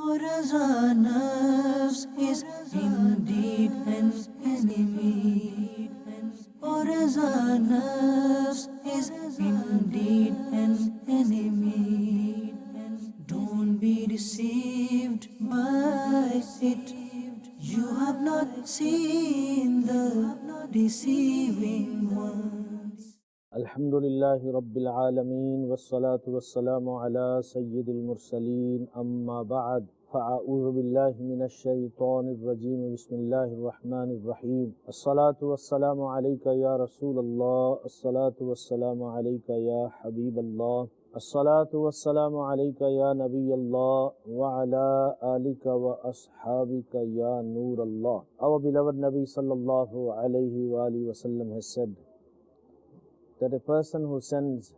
For as our nafs is indeed an enemy, for as our nafs is indeed an enemy, don't be deceived by it. You have not seen the deceiving ones. الحمد لله رب العالمين والصلاة والسلام على سيد المرسلين أما بعد فأعوذ بالله من الشيطان الرجيم بسم الله الرحمن الرحيم الصلاة والسلام عليك يا رسول الله الصلاة والسلام عليك يا حبيب الله الصلاة والسلام عليك يا نبي الله وعلى آلك وأصحابك يا نور الله. Our beloved Nabi sallallahu alayhi wa alihi wasallam has said that a person who sends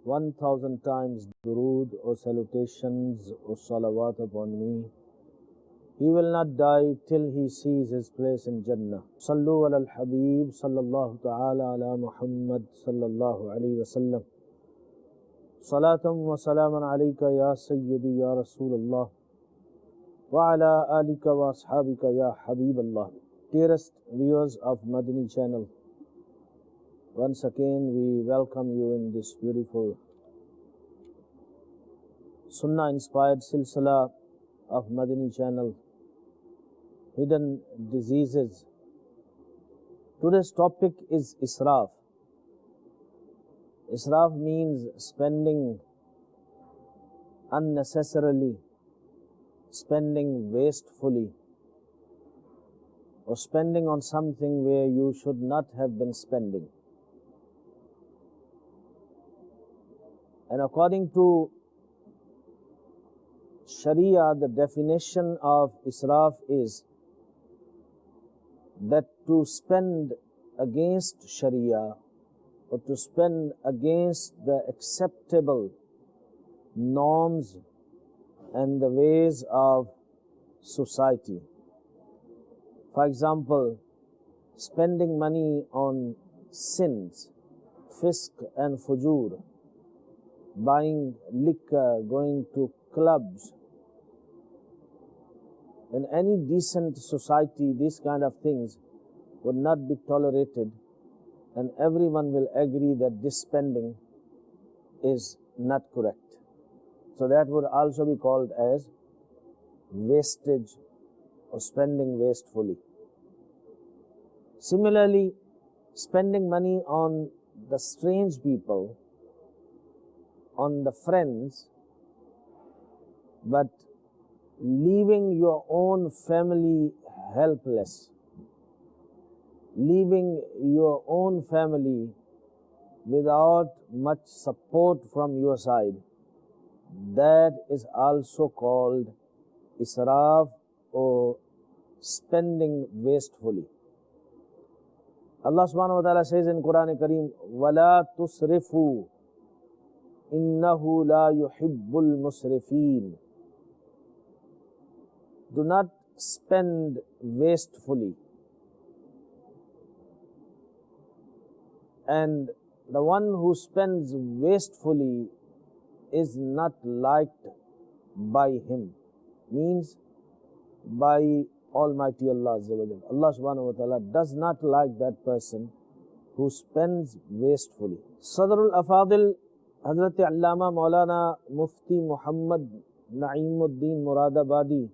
1,000 times durood or salutations or salawat upon me, he will not die till he sees his place in Jannah. Sallu ala al-Habib sallallahu ta'ala ala Muhammad sallallahu alayhi wa sallam. Salatam wa salaman alayka ya Sayyidi ya Rasulullah wa ala alika wa ashabika ya Habib Allah. Dearest viewers of Madani Channel, once again we welcome you in this beautiful Sunnah inspired silsila of Madani Channel, Hidden Diseases. Today's topic is Israf. Israf means spending unnecessarily, spending wastefully, or spending on something where you should not have been spending. And according to Sharia, the definition of Israf is that to spend against Sharia or to spend against the acceptable norms and the ways of society. For example, spending money on sins, fisk and fujur, buying liquor, going to clubs. In any decent society, these kind of things would not be tolerated, and everyone will agree that this spending is not correct. So that would also be called as wastage or spending wastefully. Similarly, spending money on the strange people, on the friends, but leaving your own family helpless, leaving your own family without much support from your side, that is also called israf or spending wastefully. Allah subhanahu wa ta'ala says in Quran Kareem, وَلَا تُسْرِفُوا إِنَّهُ لَا يُحِبُّ الْمُسْرِفِينَ. Do not spend wastefully. And the one who spends wastefully is not liked by him, means by Almighty Allah Azza wa Jalla. Allah subhanahu wa ta'ala does not like that person who spends wastefully. Sadrul Afadil Hazrat Allama Maulana Mufti Muhammad Naeemuddin Muradabadi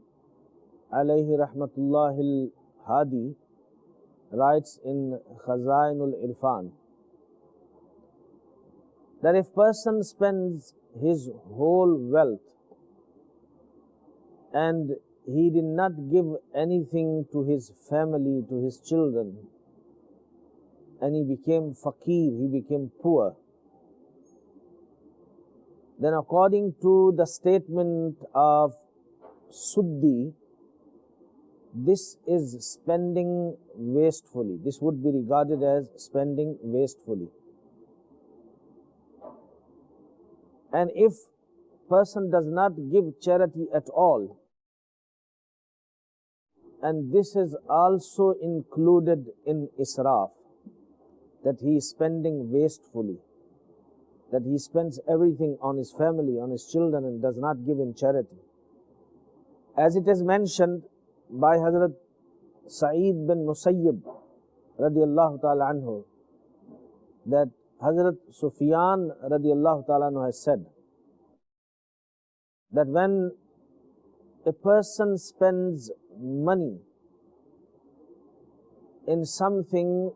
alayhi rahmatullahi al-Hadi writes in Khazainul Irfan that if person spends his whole wealth and he did not give anything to his family, to his children, and he became fakir, he became poor, then according to the statement of Suddi, this is spending wastefully. This would be regarded as spending wastefully. And if person does not give charity at all, and this is also included in israf, that he is spending wastefully, that he spends everything on his family, on his children, and does not give in charity, As it is mentioned by Hazrat Sa'id bin Musayyib radiallahu ta'ala anhu, that Hazrat Sufyan radiallahu ta'ala anhu has said that when a person spends money in something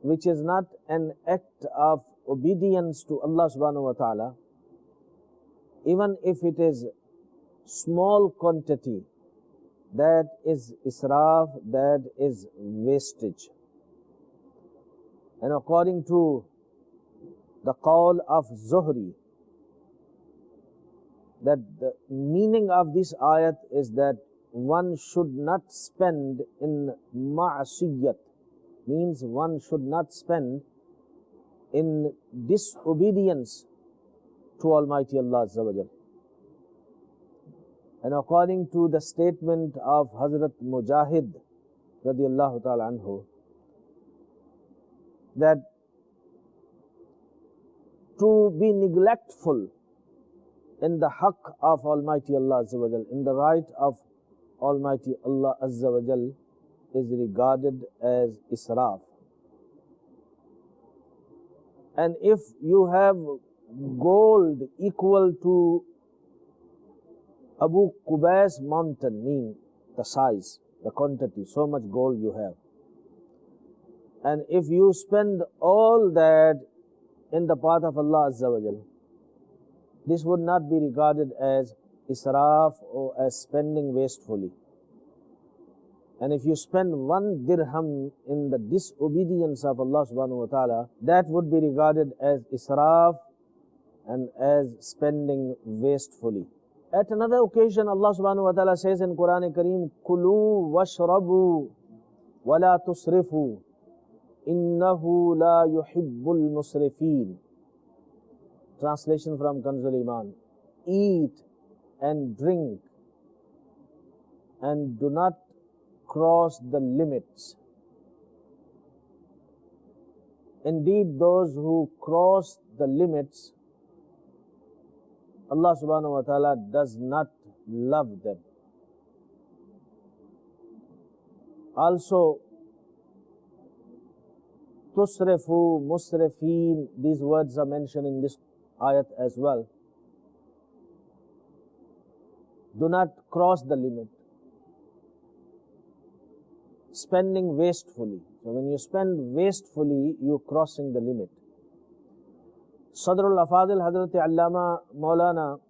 which is not an act of obedience to Allah subhanahu wa ta'ala, even if it is small quantity, that is israf, that is wastage. And according to the qawl of Zuhri, that the meaning of this ayat is that one should not spend in ma'asiyat, means one should not spend in disobedience to Almighty Allah Azza wa Jal. And according to the statement of Hazrat Mujahid radiallahu ta'ala anhu, that to be neglectful in the haqq of Almighty Allah Azza wa Jal, in the right of Almighty Allah Azza wa Jal, is regarded as israf. And if you have gold equal to Abu Qubais mountain, mean the size, the quantity, so much gold you have, and if you spend all that in the path of Allah Azza wa Jal, this would not be regarded as israf or as spending wastefully. And if you spend 1 dirham in the disobedience of Allah subhanahu wa ta'ala, that would be regarded as israf and as spending wastefully. At another occasion, Allah subhanahu wa ta'ala says in Quran Kareem, Kulu washrabu wa la tusrifu, innahu la yuhibbul musrifeen. Translation from Kanzul Iman: eat and drink and do not cross the limits. Indeed, those who cross the limits, Allah subhanahu wa ta'ala does not love them. Also, tusrifu, musrifeen, these words are mentioned in this ayat as well. Do not cross the limit. Spending wastefully. So when you spend wastefully, you're crossing the limit. Sadrul Afadil Hazrat Allama Maulana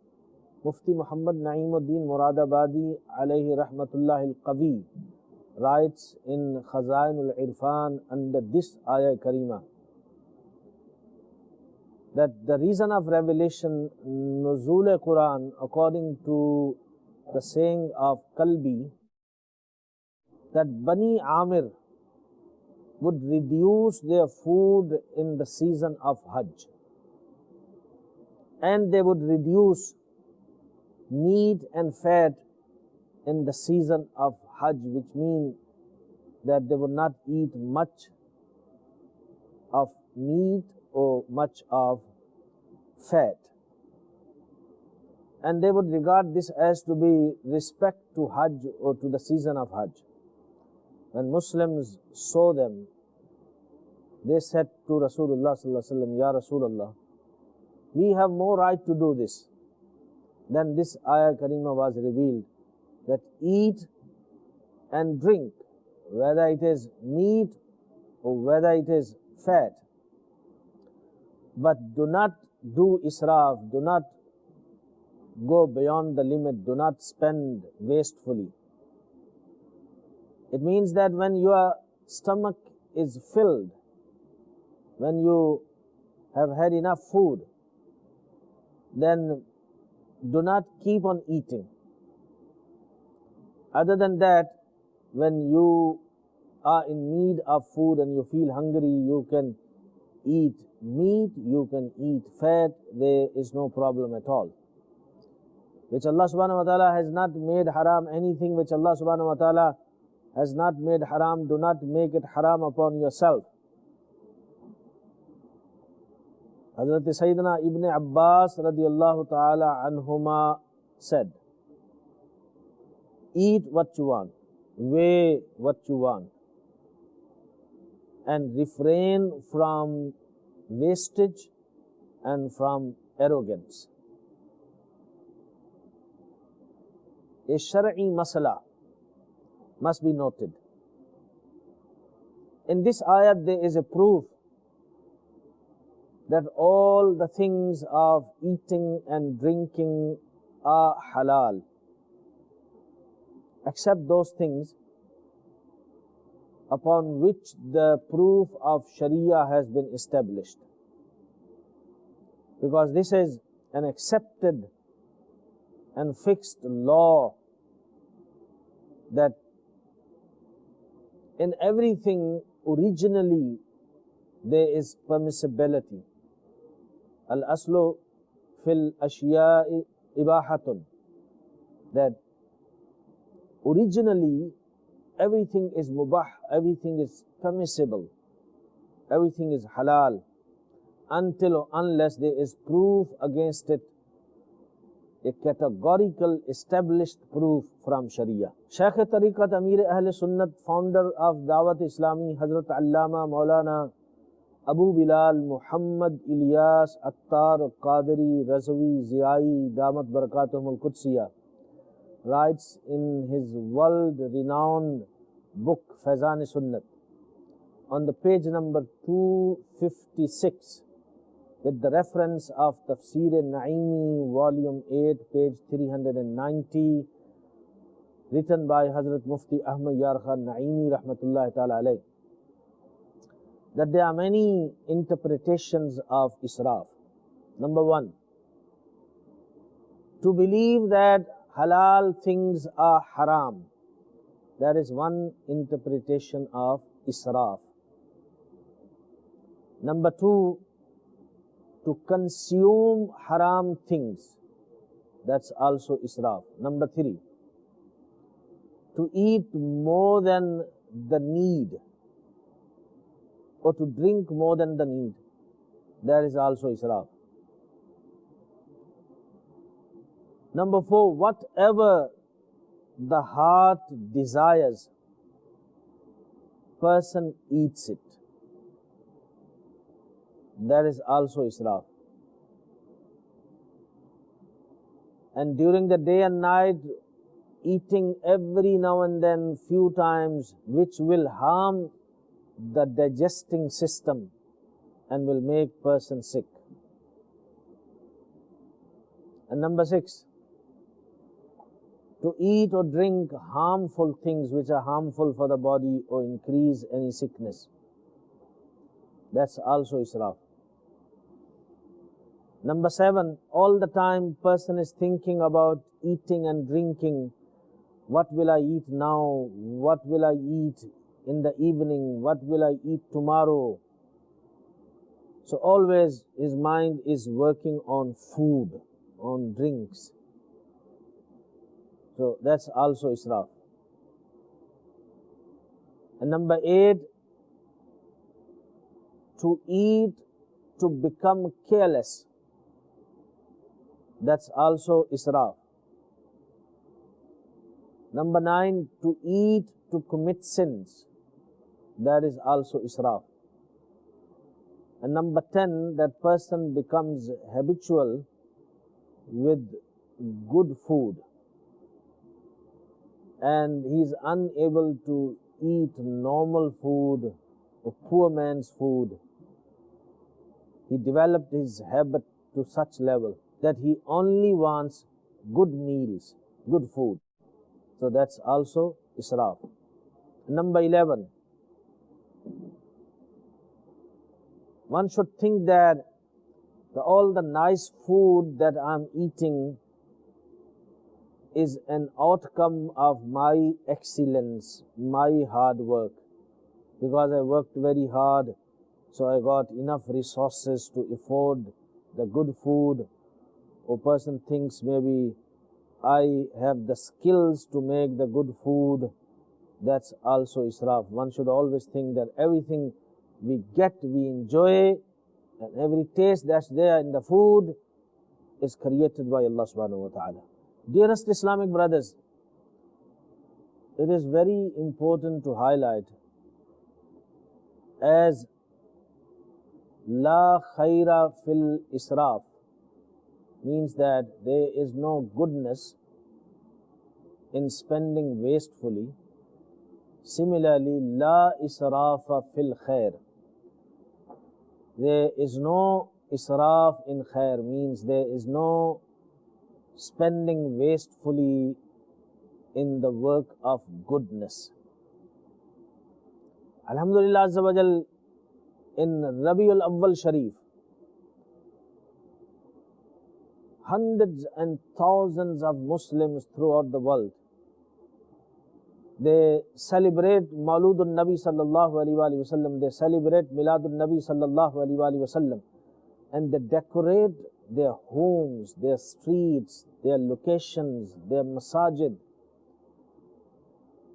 Mufti Muhammad Naeemuddin Muradabadi alayhi rahmatullahi al-Qawi writes in Khazainul Irfan under this ayah karima that the reason of revelation Nuzul Quran, according to the saying of Kalbi, that Bani Amir would reduce their food in the season of Hajj, and they would reduce meat and fat in the season of Hajj, which means that they would not eat much of meat or much of fat. And they would regard this as to be respect to Hajj or to the season of Hajj. When Muslims saw them, they said to Rasulullah sallallahu alaihi wasallam, Ya Rasulullah, we have more right to do this. Then this ayah karima was revealed, that eat and drink, whether it is meat or whether it is fat, but do not do israf, do not go beyond the limit, do not spend wastefully. It means that when your stomach is filled, when you have had enough food, then do not keep on eating. Other than that, when you are in need of food and you feel hungry, you can eat meat, you can eat fat, there is no problem at all. Which Allah subhanahu wa ta'ala has not made haram, anything which Allah subhanahu wa ta'ala has not made haram, do not make it haram upon yourself. Hazrat Sayyidina Ibn Abbas radiyallahu ta'ala anhuma said eat what you want, weigh what you want, and refrain from wastage and from arrogance. A shar'i masala must be noted. In this ayat there is a proof that all the things of eating and drinking are halal, except those things upon which the proof of Sharia has been established. Because this is an accepted and fixed law that in everything originally there is permissibility. Al-aslu fil ashya'i ibahatun. That originally everything is mubah, everything is permissible, everything is halal, until or unless there is proof against it, a categorical established proof from Sharia. Shaykh Tariqat Amir Ahl Sunnat, founder of Dawat Islami, Hazrat Allama Maulana Abu Bilal Muhammad Ilyas Attar Qadiri Razvi Ziyai Damat Barakatuhum Al-Qudsiyah, writes in his world-renowned book Faizan Sunnat on the page number 256 with the reference of Tafsir Naimi, volume 8, page 390, written by Hazrat Mufti Ahmad Yar Khan Naimi rahmatullahi ta'ala alayh, that there are many interpretations of israf. Number one, to believe that halal things are haram. That is one interpretation of israf. Number two, to consume haram things. That's also israf. Number three, to eat more than the need or to drink more than the need. That is also israf. Number four, whatever the heart desires, person eats it. That is also israf. And during the day and night, eating every now and then, few times, which will harm the digesting system and will make person sick. And number six, to eat or drink harmful things which are harmful for the body or increase any sickness. That's also israf. Number seven, all the time person is thinking about eating and drinking. What will I eat now? What will I eat in the evening? What will I eat tomorrow? So always his mind is working on food, on drinks. So that's also israf. And number eight, to eat to become careless. That's also israf. Number nine, to eat to commit sins. That is also israf. And number 10, that person becomes habitual with good food and he is unable to eat normal food or poor man's food. He developed his habit to such level that he only wants good meals, good food. So that's also israf. Number 11, one should think that all the nice food that I'm eating is an outcome of my excellence, my hard work. Because I worked very hard, so I got enough resources to afford the good food. Or person thinks maybe I have the skills to make the good food. That's also israf. One should always think that everything we get, we enjoy, and every taste that's there in the food is created by Allah subhanahu wa ta'ala. Dearest Islamic brothers, it is very important to highlight as La khaira fil israf means that there is no goodness in spending wastefully. Similarly, La israfa fil khair, there is no israf in khair, means there is no spending wastefully in the work of goodness. Alhamdulillah Azza wa Jal, in Rabiul Awwal Sharif, hundreds and thousands of Muslims throughout the world, they celebrate Mauludun Nabi sallallahu alaihi wasallam, they celebrate Miladun Nabi sallallahu alaihi wasallam, and they decorate their homes, their streets, their locations, their masajid.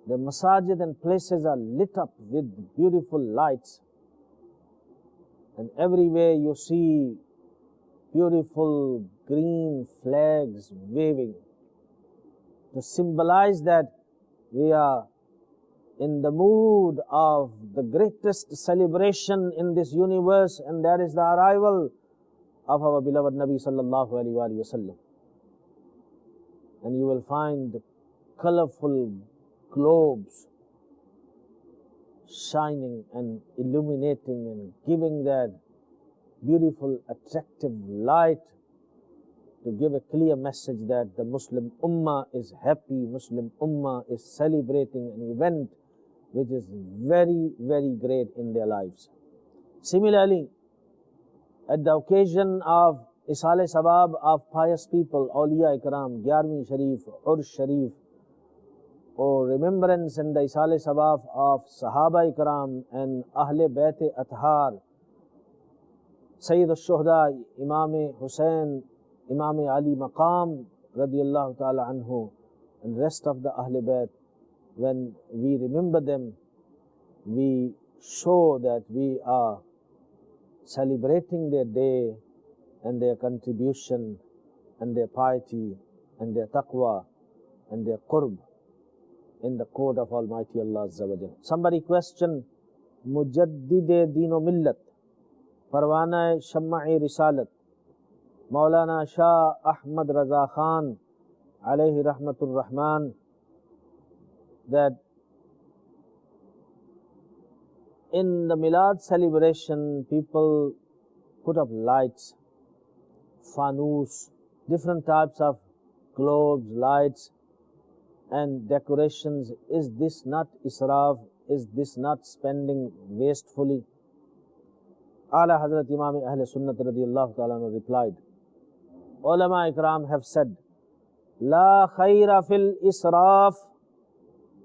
The masajid and places are lit up with beautiful lights, and everywhere you see beautiful green flags waving to symbolize that we are in the mood of the greatest celebration in this universe, and that is the arrival of our beloved Nabi sallallahu alaihi wasallam. And you will find colorful globes shining and illuminating and giving that beautiful, attractive light to give a clear message that the Muslim Ummah is happy, Muslim Ummah is celebrating an event which is very, very great in their lives. Similarly, at the occasion of Isale Sabab of pious people, Awliya Ikram, Gyarmi Sharif, Ursh Sharif, or remembrance and the Isale Sabab of Sahaba Ikram and Ahle Bayt Athar, Sayyid al-Shuhada, Imam Hussain, Imam Ali Maqam, radiyallahu ta'ala anhu, and rest of the Ahle Bayt, when we remember them, we show that we are celebrating their day and their contribution and their piety and their taqwa and their qurb in the court of Almighty Allah Azza wa Jal. Somebody questioned Mujaddid Deen-o Millat, Parwana Shamma'i Risalat, Maulana Shah Ahmad Raza Khan, alayhi rahmatur rahman, that in the Milad celebration, people put up lights, fanus, different types of globes, lights, and decorations. Is this not israf? Is this not spending wastefully? Ala Hazrat Imam Ahl Sunnat radiyallahu ta'ala replied, Ulama Ikram have said, La khaira fil israf,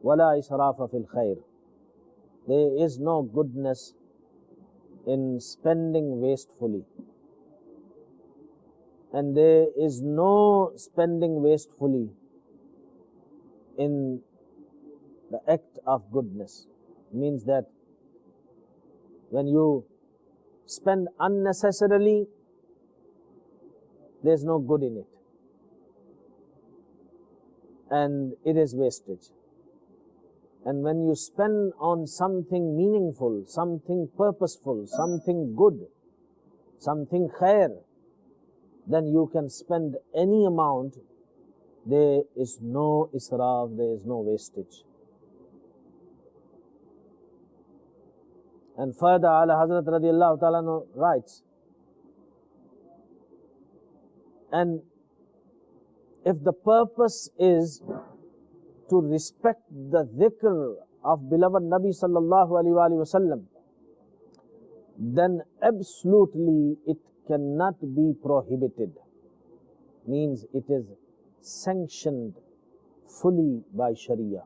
wa la israfa fil khair. There is no goodness in spending wastefully, and there is no spending wastefully in the act of goodness. Means that when you spend unnecessarily, there is no good in it, and it is wastage. And when you spend on something meaningful, something purposeful, something good, something khair, then you can spend any amount. There is no israf, there is no wastage. And further, Ala Hazrat radiyallahu ta'ala writes, and if the purpose is to respect the dhikr of beloved Nabi sallallahu alaihi wasallam, then absolutely it cannot be prohibited. Means it is sanctioned fully by Sharia.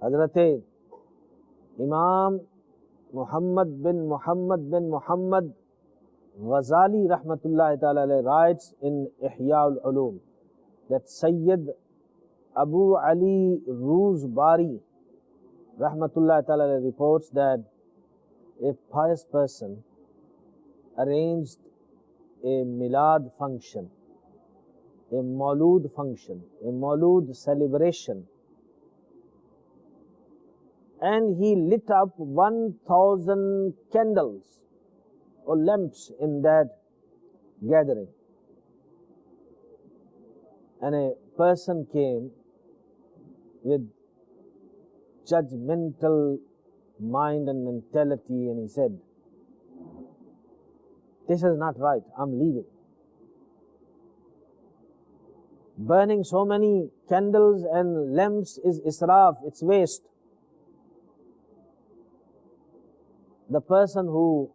Hazrat Imam Muhammad bin Muhammad Ghazali rahmatullahi ta'ala writes in Ihya al-Ulum that Sayyid Abu Ali Ruzbari rahmatullahi ta'ala reports that a pious person arranged a milad function, a maulud function, a maulud celebration and he lit up 1,000 candles or lamps in that gathering. And a person came with judgmental mind and mentality, and he said, "This is not right, I'm leaving. Burning so many candles and lamps is israf, it's waste." The person who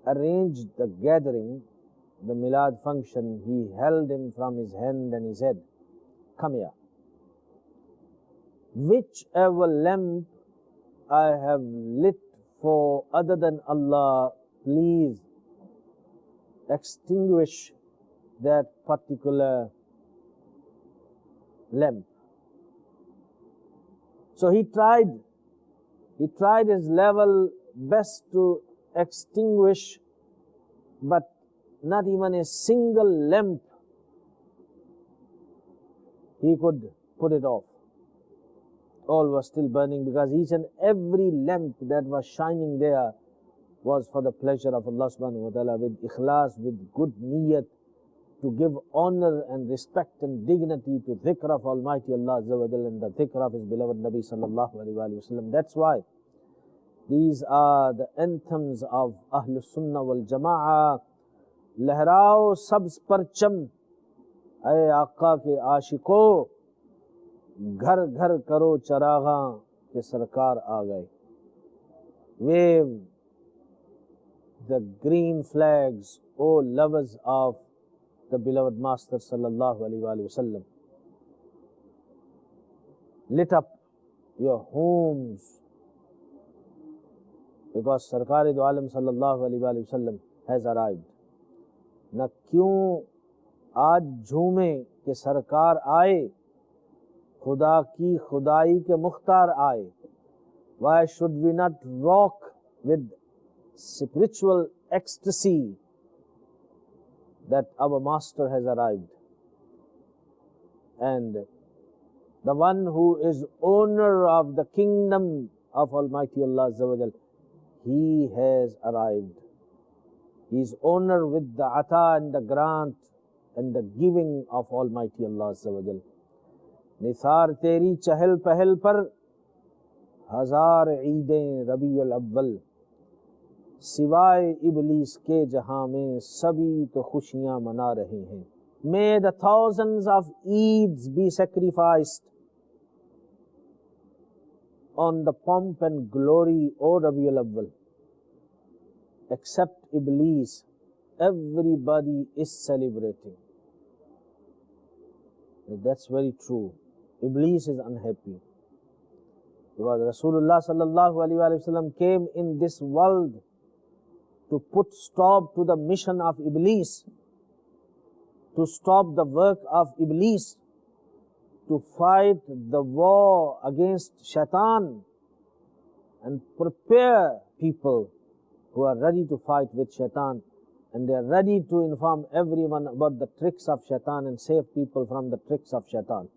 arranged the gathering, the Milad function, he held him from his hand and he said, "Come here. Whichever lamp I have lit for other than Allah, please extinguish that particular lamp." So he tried his level best to extinguish, but not even a single lamp he could put it off. All was still burning, because each and every lamp that was shining there was for the pleasure of Allah subhanahu wa ta'ala, with ikhlas, with good niyat, to give honor and respect and dignity to dhikr of Almighty Allah Azza wa Jalla and the dhikr of His beloved Nabi sallallahu alayhi wa sallam. That's why these are the anthems of Ahlus Sunnah wal Jama'ah. लहराओ सब्ज परचम ऐ आका के आशिको, घर घर करो चरागा के सरकार आ गए. Wave the green flags, O lovers of the beloved Master sallallahu alaihi wasallam. Lit up your homes, because Sarkar do Alam sallallahu alaihi wasallam has arrived. न क्यों आज झूमे कि सरकार आए, खुदा की खुदाई के मुख्तार आए. Why should we not rock with spiritual ecstasy that our Master has arrived? And the one who is owner of the kingdom of Almighty Allah Azza wa Jal, He has arrived. He is owner with the ata and the grant and the giving of Almighty Allah Azza wa Jal. Nisar तेरी चहल पहल पर हजार ईदें रबीउल अव्वल, सिवाय इबलीस के जहां में सभी तो खुशियां मना रहे हैं. May the thousands of Eids be sacrificed on the pomp and glory O Rabiul Awwal. Except Iblis, everybody is celebrating. That's very true. Iblis is unhappy, because Rasulullah sallallahu alaihi wasallam came in this world to put stop to the mission of Iblis, to stop the work of Iblis, to fight the war against Shaitan and prepare people who are ready to fight with Shaitan, and they are ready to inform everyone about the tricks of Shaitan and save people from the tricks of Shaitan.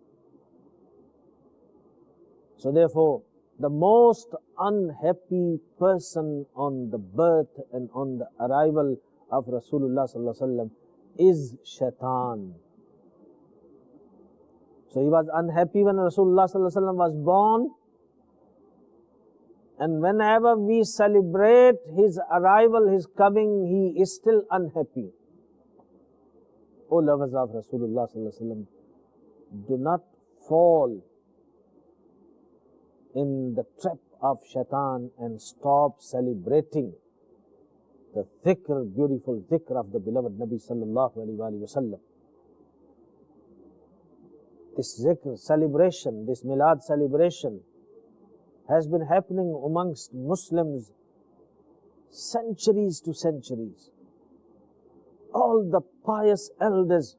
So therefore, the most unhappy person on the birth and on the arrival of Rasulullah sallallahu alaihi wasallam is Shaitan. So he was unhappy when Rasulullah sallallahu alaihi wasallam was born, and whenever we celebrate his arrival, his coming, he is still unhappy. O lovers of Rasulullah sallallahu alaihi wasallam, do not fall in the trap of Shaitan and stop celebrating the dhikr, beautiful dhikr of the beloved Nabi sallallahu alaihi wasallam. This dhikr celebration, this Milad celebration, has been happening amongst Muslims centuries to centuries. All the pious elders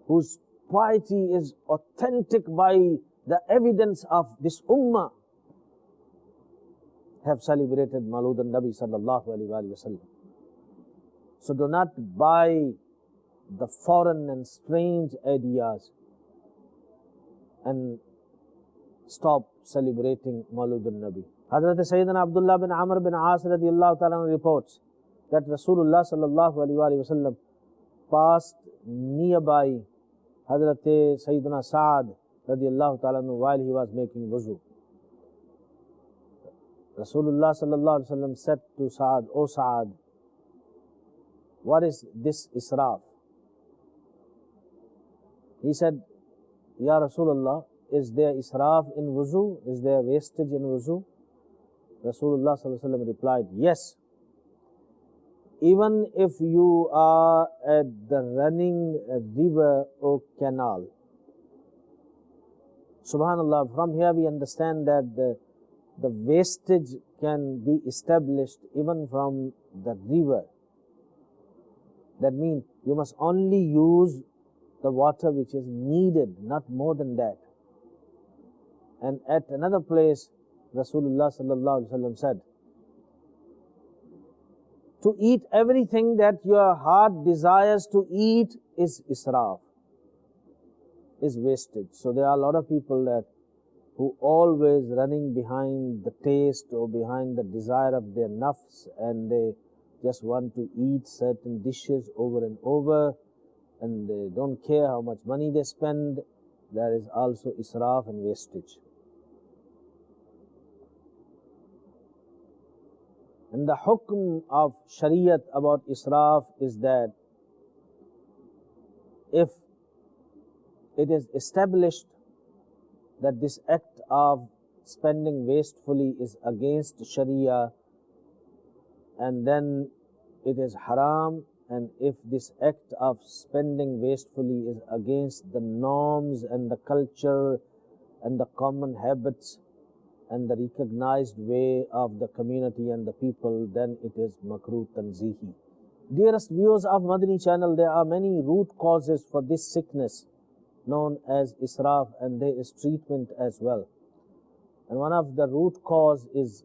whose piety is authentic by the evidence of this ummah have celebrated Mawlud al-Nabi sallallahu alaihi wasallam. So do not buy the foreign and strange ideas and stop celebrating Maulud al-Nabi. Hazrat Sayyidina Abdullah bin Amr bin As radiallahu ta'ala reports that Rasulullah sallallahu alayhi wa sallam passed nearby Hazrat Sayyidina Sa'ad radiallahu ta'ala while he was making wuzu. Rasulullah sallallahu alayhi wa sallam said to Sa'ad, "O Sa'ad, what is this israf?" He said, "Ya Rasulullah, is there israf in wuzu? Is there wastage in wuzu?" Rasulullah sallallahu alaihi wasallam replied, "Yes. Even if you are at the running river or canal." Subhanallah, from here we understand that the wastage can be established even from the river. That means you must only use the water which is needed, not more than that. And at another place, Rasulullah sallallahu alaihi wasallam said, to eat everything that your heart desires to eat is israf, is wastage. So there are a lot of people that who always running behind the taste or behind the desire of their nafs, and they just want to eat certain dishes over and over, and they don't care how much money they spend. There is also israf and wastage. And the hukm of Shariat about israf is that if it is established that this act of spending wastefully is against Sharia, and then it is haram, and if this act of spending wastefully is against the norms and the culture and the common habits and the recognized way of the community and the people, then it is makruh tanzihi. Dearest viewers of Madani Channel, there are many root causes for this sickness known as israf, and there is treatment as well. And one of the root cause is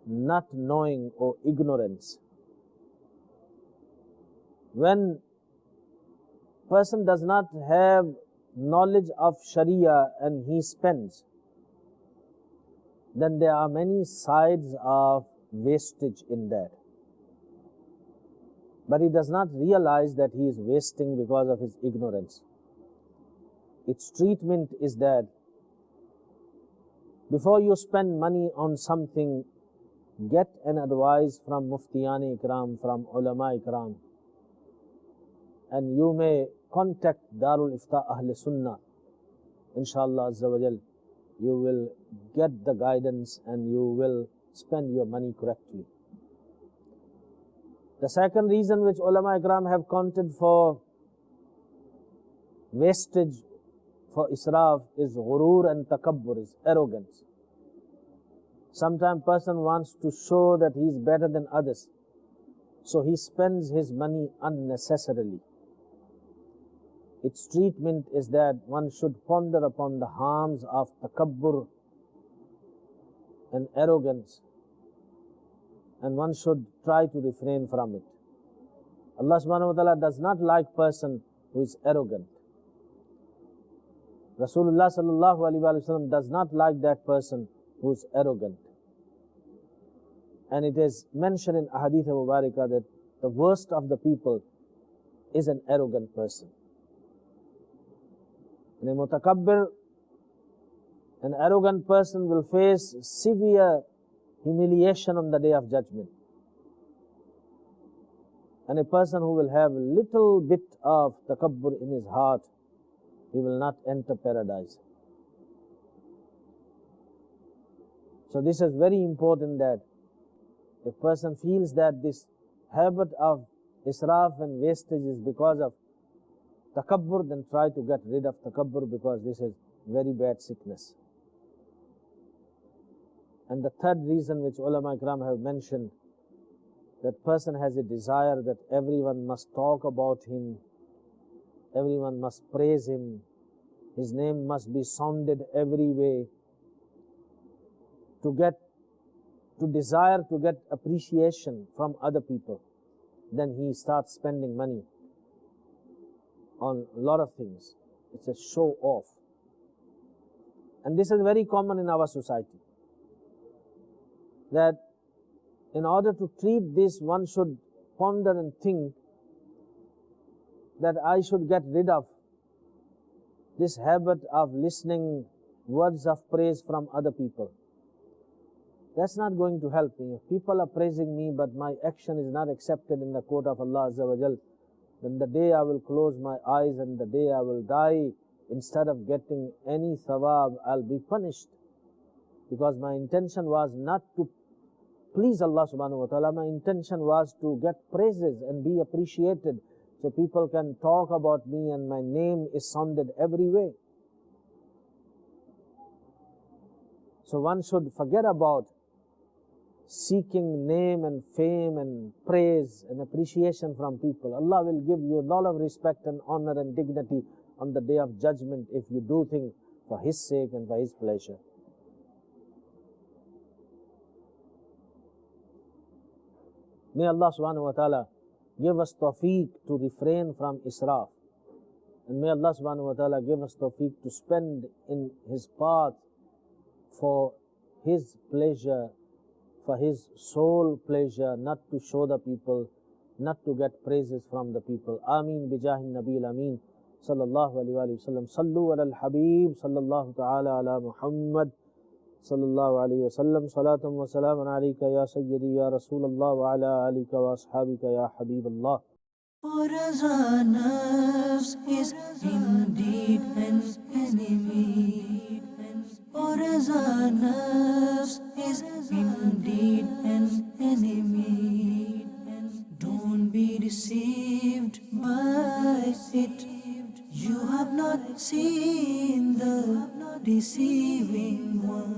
not knowing or ignorance. When person does not have knowledge of Sharia and he spends, then there are many sides of wastage in that. But he does not realize that he is wasting because of his ignorance. Its treatment is that before you spend money on something, get an advice from Muftiyani Ikram, from Ulama Ikram, and you may contact Darul Ifta Ahl Sunnah. Inshallah Azza wa Jal, you will get the guidance and you will spend your money correctly. The second reason which Ulama Ikram have counted for wastage, for israf, is ghurur and takabbur, is arrogance. Sometimes person wants to show that he is better than others, so he spends his money unnecessarily. Its treatment is that one should ponder upon the harms of takabbur and arrogance, and one should try to refrain from it. Allah subhanahu wa ta'ala does not like person who is arrogant. Rasulullah sallallahu alaihi wasallam does not like that person who is arrogant. And it is mentioned in Ahadith Mubarakah that the worst of the people is an arrogant person. And a mutakabbir, an arrogant person, will face severe humiliation on the Day of Judgment. And a person who will have little bit of takabbur in his heart, he will not enter paradise. So this is very important, that if person feels that this habit of israf and wastage is because of takabbur, then try to get rid of takabbur, because this is very bad sickness. And the third reason which ulama ikram have mentioned, that person has a desire that everyone must talk about him, everyone must praise him, his name must be sounded every way, to desire to get appreciation from other people. Then he starts spending money on a lot of things. It's a show off. And this is very common in our society, that in order to treat this, one should ponder and think that I should get rid of this habit of listening words of praise from other people. That's not going to help me. If people are praising me but my action is not accepted in the court of Allah Azza wa Jal, then the day I will close my eyes and the day I will die, instead of getting any thawab, I'll be punished. Because my intention was not to please Allah subhanahu wa ta'ala, my intention was to get praises and be appreciated, so people can talk about me and my name is sounded every way. So one should forget about seeking name and fame and praise and appreciation from people. Allah will give you a lot of respect and honor and dignity on the day of judgment if you do things for His sake and for His pleasure. May Allah subhanahu wa ta'ala give us tawfiq to refrain from israf. And may Allah subhanahu wa ta'ala give us tawfiq to spend in His path for His pleasure, for His sole pleasure, not to show the people, not to get praises from the people. Ameen bijahin nabil ameen. Sallallahu alayhi wa sallam. Sallu ala al-habib. Sallallahu ta'ala ala Muhammad. Sallallahu alayhi wa sallam. Salatam wa salaman alayka ya sayyidi ya Rasulallah wa ala alika wa ashabika ya Habiballah. For as our nafs is indeed an enemy, for as our nafs is indeed an enemy, don't be deceived by it. You have not seen the deceiving one.